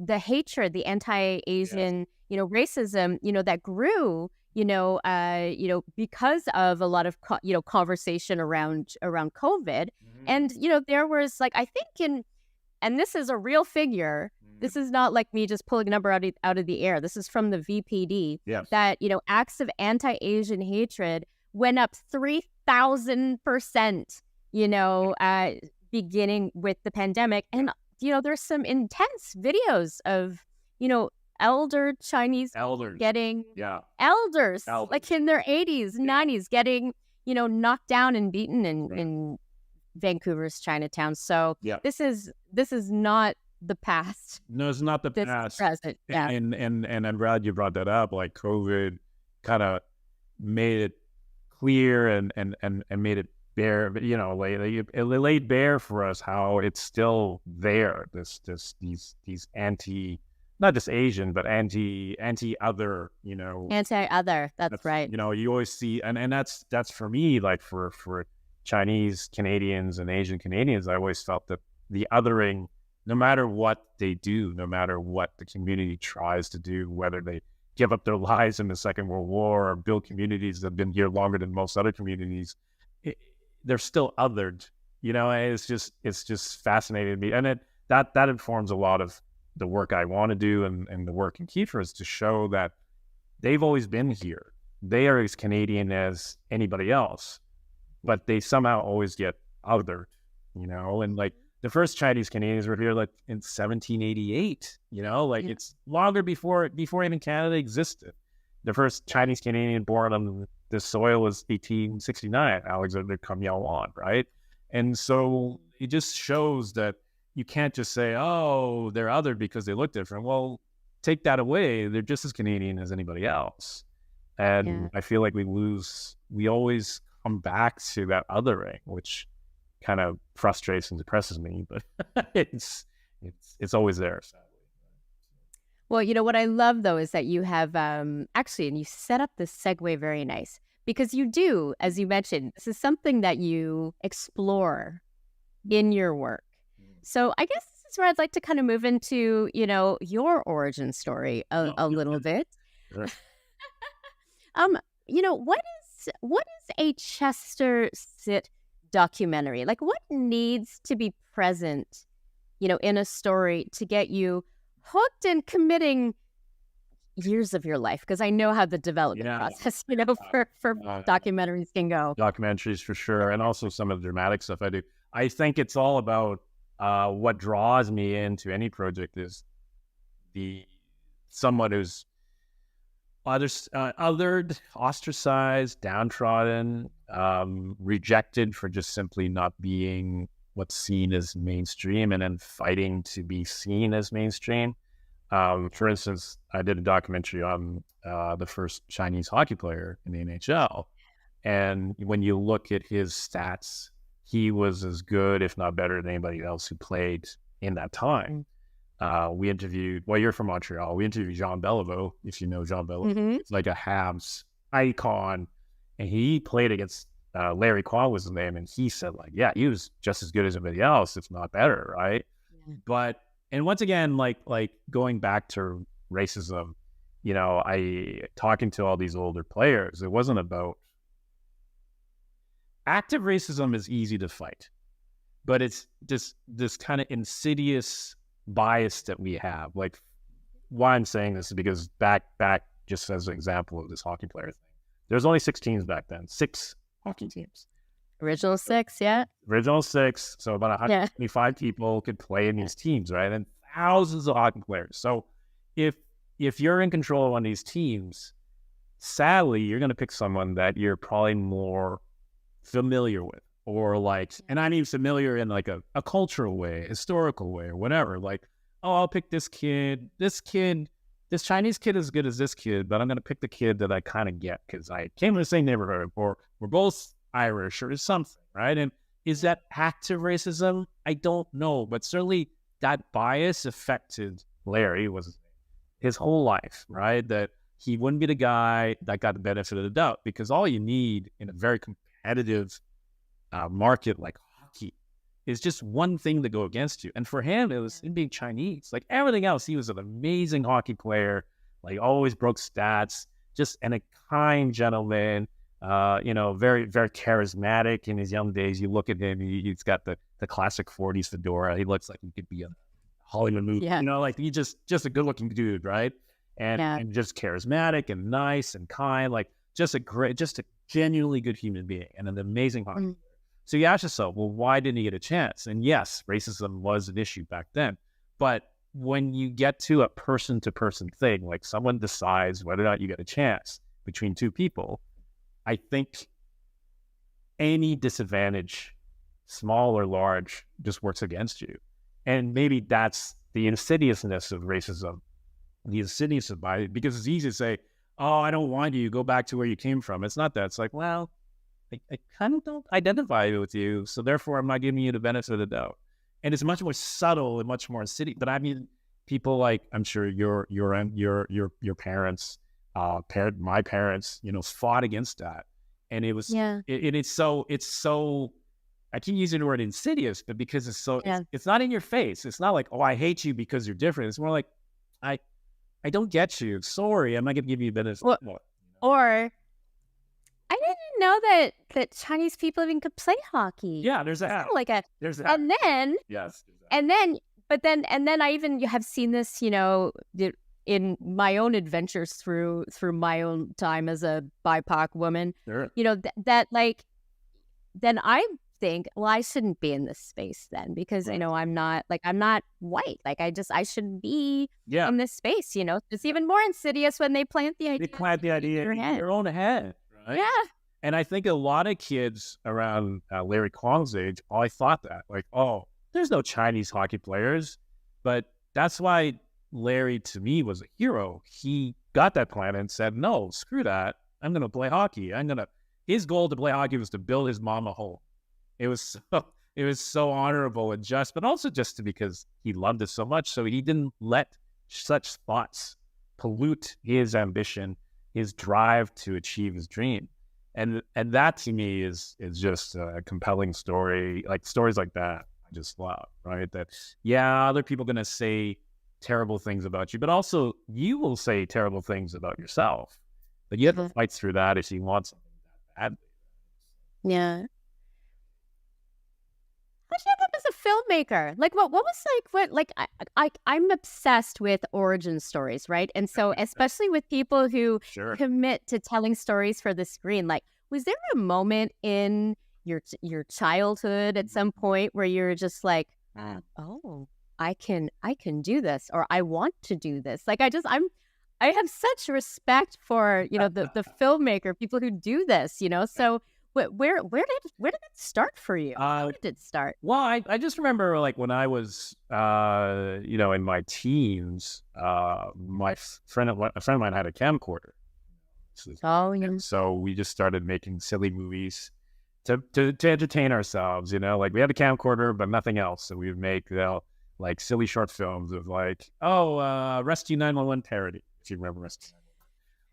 hatred, the anti-Asian, racism, that grew, because of a lot of, conversation around COVID. And, there was like, I think and this is a real figure. This is not like me just pulling a number out of the air. This is from the VPD that, acts of anti-Asian hatred went up 3,000%, beginning with the pandemic. And, there's some intense videos of, elder Chinese getting elders like in their 80s, 90s, getting, knocked down and beaten in Vancouver's Chinatown. So this is not the past. No, it's not the past. Present. Yeah. And I'm glad you brought that up. Like COVID kind of made it clear and made it bare, but it laid bare for us how it's still there. These anti, not just Asian, but anti other, anti-other. That's right. You always see, and that's for me, like for Chinese Canadians and Asian Canadians, I always felt that the othering, no matter what they do, no matter what the community tries to do, whether they give up their lives in the Second World War or build communities that have been here longer than most other communities, they're still othered. And it's just fascinating to me. And that informs a lot of the work I want to do and the work in Keefer is to show that they've always been here. They are as Canadian as anybody else, but they somehow always get othered, and like the first Chinese Canadians were here like in 1788, it's longer before even Canada existed. The first Chinese Canadian born on this soil was 1869, Alexander Cum Yao-wan, right? And so it just shows that you can't just say, oh, they're othered because they look different. Well, take that away. They're just as Canadian as anybody else. And I feel like we always come back to that othering, which kind of frustrates and depresses me, but it's always there. Sadly. Well, what I love though is that you have actually, and you set up this segue very nice because you do, as you mentioned, this is something that you explore in your work. So I guess this is where I'd like to kind of move into, your origin story a little bit. Sure. What is a Chester sit documentary? Like, what needs to be present, in a story to get you hooked and committing years of your life? Because I know how the development process, for documentaries can go. Documentaries for sure, and also some of the dramatic stuff I do. I think it's all about what draws me into any project is someone who's othered, ostracized, downtrodden, rejected for just simply not being what's seen as mainstream, and then fighting to be seen as mainstream. For instance, I did a documentary on the first Chinese hockey player in the NHL, and when you look at his stats, he was as good, if not better, than anybody else who played in that time. We interviewed, you're from Montreal. We interviewed Jean Beliveau, if you know Jean Beliveau. Mm-hmm. It's like a Habs icon. And he played against Larry Kwan was his name. And he said, he was just as good as anybody else, if not better, right? Yeah. And once again, like going back to racism, talking to all these older players, it wasn't about active racism is easy to fight. But it's this kind of insidious bias that we have. Like, why I'm saying this is because back just as an example of this hockey player thing, there's only 6 teams back then, 6 hockey teams. Original 6, yeah. Original 6, so about 125 people could play in these teams, right? And thousands of hockey players. So if you're in control of one of these teams, sadly, you're going to pick someone that you're probably more familiar with. Or and I mean familiar in like a cultural way, historical way, or whatever. Like, oh, I'll pick this kid. This Chinese kid is as good as this kid, but I'm going to pick the kid that I kind of get because I came from the same neighborhood, or we're both Irish, or something, right? And is that active racism? I don't know, but certainly that bias affected Larry his whole life, right? That he wouldn't be the guy that got the benefit of the doubt, because all you need in a very competitive market like hockey is just one thing to go against you. And for him, it was him being Chinese. Like everything else, he was an amazing hockey player, always broke stats, and a kind gentleman, very, very charismatic in his young days. You look at him, he's got the classic 40s fedora. He looks like he could be a Hollywood movie, he's just a good looking dude, right? And just charismatic and nice and kind, just a genuinely good human being and an amazing hockey player. So you ask yourself, well, why didn't he get a chance? And yes, racism was an issue back then. But when you get to a person-to-person thing, like someone decides whether or not you get a chance between 2 people, I think any disadvantage, small or large, just works against you. And maybe that's the insidiousness of racism, the insidious of bias, because it's easy to say, oh, I don't want you, go back to where you came from. It's not that. It's like, well, I kind of don't identify with you, so therefore I'm not giving you the benefit of the doubt. And it's much more subtle and much more insidious. But I mean, people like, I'm sure your parents, my parents, fought against that. And it was, it's so, I keep using the word insidious, but because it's so, it's not in your face. It's not like, oh, I hate you because you're different. It's more like, I don't get you. Sorry, I'm not going to give you a bit of... Or I didn't know that Chinese people even could play hockey. Yeah, there's that. There's that. And then, yes, and then I even have seen this, in my own adventures through my own time as a BIPOC woman. Sure. Then I think, well, I shouldn't be in this space then because I'm not white. Like I shouldn't be in this space. It's even more insidious when they plant the idea. They plant the idea in your own head, right? Yeah. And I think a lot of kids around Larry Kwong's age, I thought that, like, oh, there's no Chinese hockey players. But that's why Larry, to me, was a hero. He got that plan and said, no, screw that. I'm going to play hockey. His goal to play hockey was to build his mom a home. It was so honorable and just, but also just because he loved it so much. So he didn't let such thoughts pollute his ambition, his drive to achieve his dream. And that to me is just a compelling story. Like stories like that, I just love, right? That, other people are going to say terrible things about you, but also you will say terrible things about yourself. But you have to fight through that if you want something that badly. Yeah. How did you end up as a filmmaker? Like, what was I'm obsessed with origin stories, right? And so, especially with people who commit to telling stories for the screen, like, was there a moment in your childhood at some point where you're just like, oh, I can do this, or I want to do this? Like, I have such respect for, the filmmaker, people who do this, so where did it start for you? How did it start? Well, I just remember, like, when I was, in my teens, a friend of mine had a camcorder. So we just started making silly movies to entertain ourselves, like we had a camcorder, but nothing else. So we would make, like silly short films of like, Rescue 911 parody, if you remember Rescue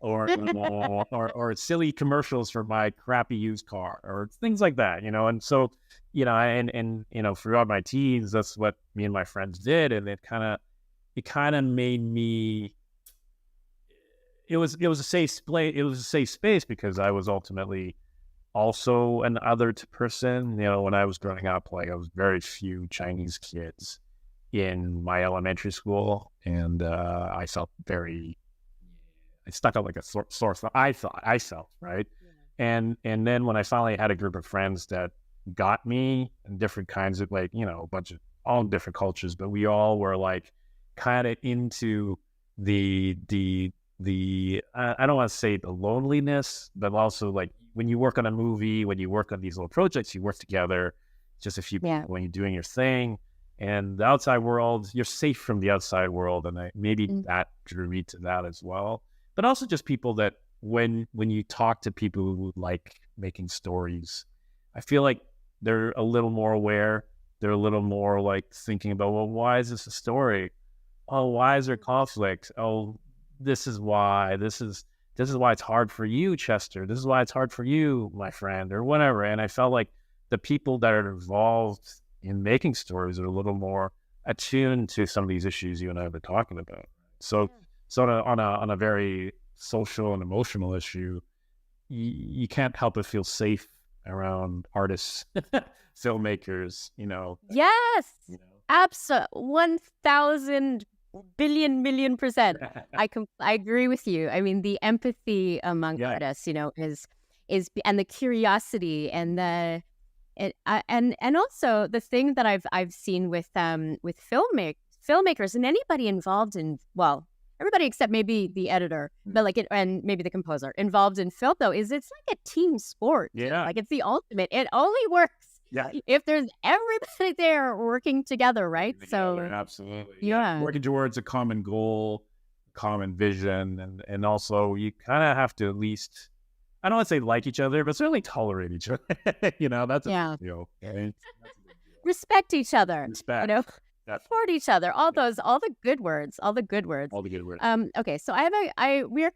911, or silly commercials for my crappy used car or things like that, And so, and throughout my teens, that's what me and my friends did, and it kind of made me. It was a safe place. It was a safe space because I was ultimately also an other person. When I was growing up, like I was very few Chinese kids in my elementary school, and I felt I stuck out like a sore thumb. I felt, right? Yeah. And then when I finally had a group of friends that got me in different kinds of, like, a bunch of all different cultures, but we all were like kind of into the I don't want to say the loneliness, but also like when you work on a movie, when you work on these little projects, you work together, just a few people when you're doing your thing. And the outside world, you're safe from the outside world. And that drew me to that as well. But also just people that when you talk to people who like making stories, I feel like they're a little more aware. They're a little more like thinking about, well, why is this a story? Oh, why is there conflict? Oh, this is why. This is why it's hard for you, Chester. This is why it's hard for you, my friend, or whatever. And I felt like the people that are involved in making stories are a little more attuned to some of these issues you and I have been talking about. So on a very social and emotional issue, you can't help but feel safe around artists, filmmakers, Yes, absolutely, 1,000 billion million %. I agree with you. I mean, the empathy among artists, is and the curiosity and the and also the thing that I've seen with filmmakers and anybody involved in, well, everybody except maybe the editor, but and maybe the composer involved in film, though, is it's like a team sport. Yeah. Like it's the ultimate. It only works if there's everybody there working together, right? So absolutely. Yeah. Working towards a common goal, common vision, and also you kind of have to at least, I don't want to say like each other, but certainly tolerate each other. That's respect each other. Respect. Support each other. All the good words. Okay, so we're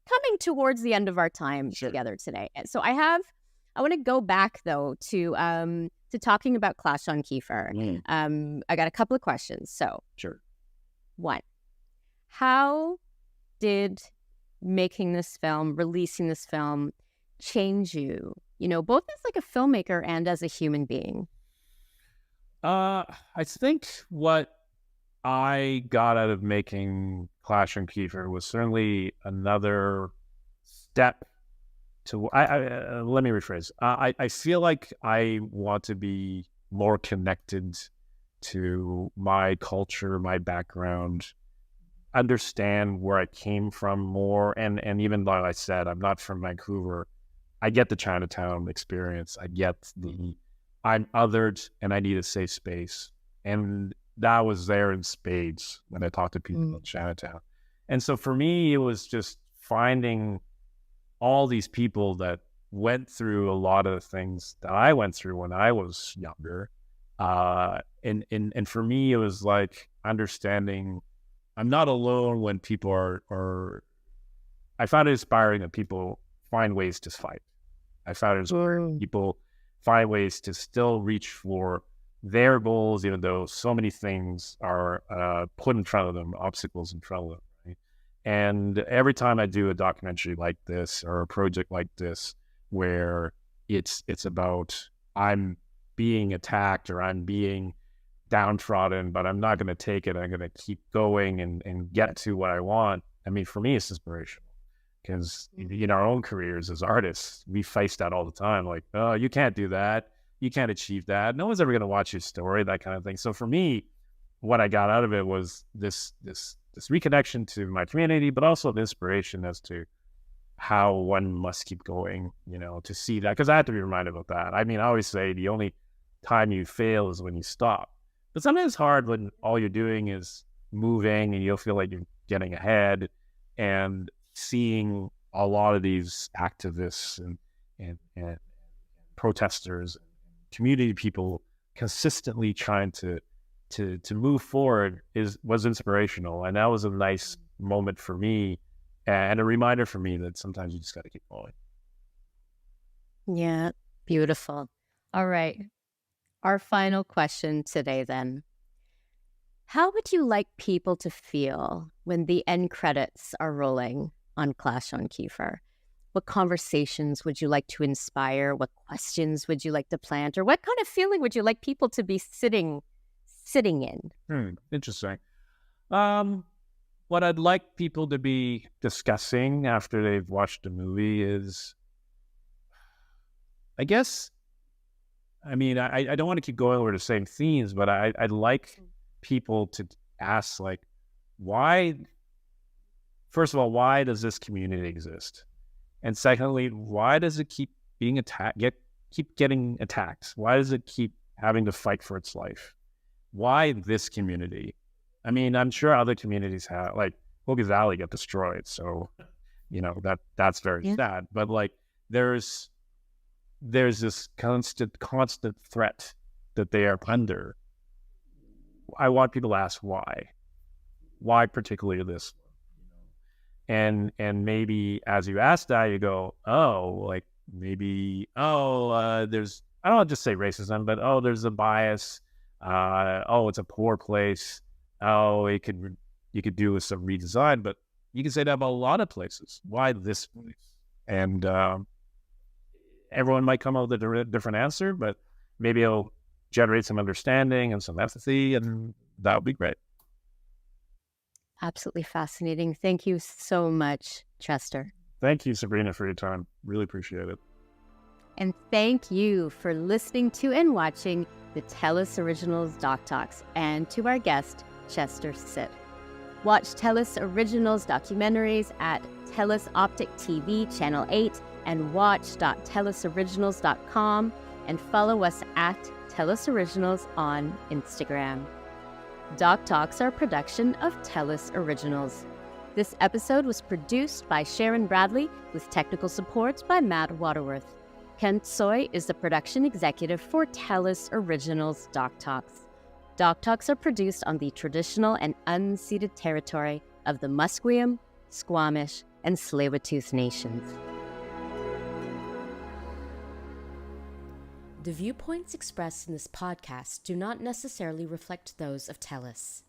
coming towards the end of our time together today. So I want to go back though to talking about Clash on Keefer. I got a couple of questions. So sure. One, How did making this film, releasing this film, change you? You know, both as like a filmmaker and as a human being. I think what I got out of making Clash and Keefer was certainly another step to. Let me rephrase. I feel like I want to be more connected to my culture, my background, understand where I came from more, and even though I said I'm not from Vancouver, I get the Chinatown experience. I get the I'm othered and I need a safe space. And that was there in spades when I talked to people in Chinatown. And so for me, it was just finding all these people that went through a lot of the things that I went through when I was younger. And for me, it was like understanding I'm not alone when people are I found it inspiring that people find ways to fight. I found it inspiring people find ways to still reach for their goals, even though so many things are put in front of them, obstacles in front of them. Right? And every time I do a documentary like this or a project like this, where it's about I'm being attacked or I'm being downtrodden, but I'm not going to take it. I'm going to keep going and get to what I want. I mean, for me, it's inspirational. Because in our own careers as artists, we face that all the time. Like, oh, you can't do that. You can't achieve that. No one's ever going to watch your story, that kind of thing. So for me, what I got out of it was this reconnection to my community, but also the inspiration as to how one must keep going, to see that. Because I have to be reminded about that. I mean, I always say the only time you fail is when you stop. But sometimes it's hard when all you're doing is moving and you'll feel like you're getting ahead, and seeing a lot of these activists and protesters, community people consistently trying to move forward was inspirational, and that was a nice moment for me and a reminder for me that sometimes you just got to keep going. Yeah, beautiful. All right, our final question today then. How would you like people to feel when the end credits are rolling on Clash on Keefer? What conversations would you like to inspire? What questions would you like to plant? Or what kind of feeling would you like people to be sitting in? Interesting. What I'd like people to be discussing after they've watched the movie is, I guess, I mean, I don't want to keep going over the same themes, but I'd like people to ask, like, why, first of all, why does this community exist? And secondly, why does it keep being attacked, keep getting attacked? Why does it keep having to fight for its life? Why this community? I mean, I'm sure other communities have, like, Hogan Valley got destroyed. So, that's very sad. But like, there's this constant threat that they are under. I want people to ask why particularly this, and maybe as you ask that, you go, there's, I don't want to just say racism, but there's a bias. It's a poor place. You could do with some redesign, but you can say that about a lot of places. Why this place? And everyone might come up with a different answer, but maybe it'll generate some understanding and some empathy, and that would be great. Absolutely fascinating. Thank you so much, Chester. Thank you, Sabrina, for your time. Really appreciate it. And thank you for listening to and watching the TELUS Originals DocTalks, and to our guest, Chester Sitt. Watch TELUS Originals documentaries at TELUS Optik TV Channel 8 and watch.telusoriginals.com, and follow us at TELUS Originals on Instagram. DocTalks are a production of TELUS Originals. This episode was produced by Sharon Bradley with technical support by Matt Waterworth. Kent Soy is the production executive for TELUS Originals DocTalks. DocTalks are produced on the traditional and unceded territory of the Musqueam, Squamish, and Tsleil-Waututh nations. The viewpoints expressed in this podcast do not necessarily reflect those of TELUS.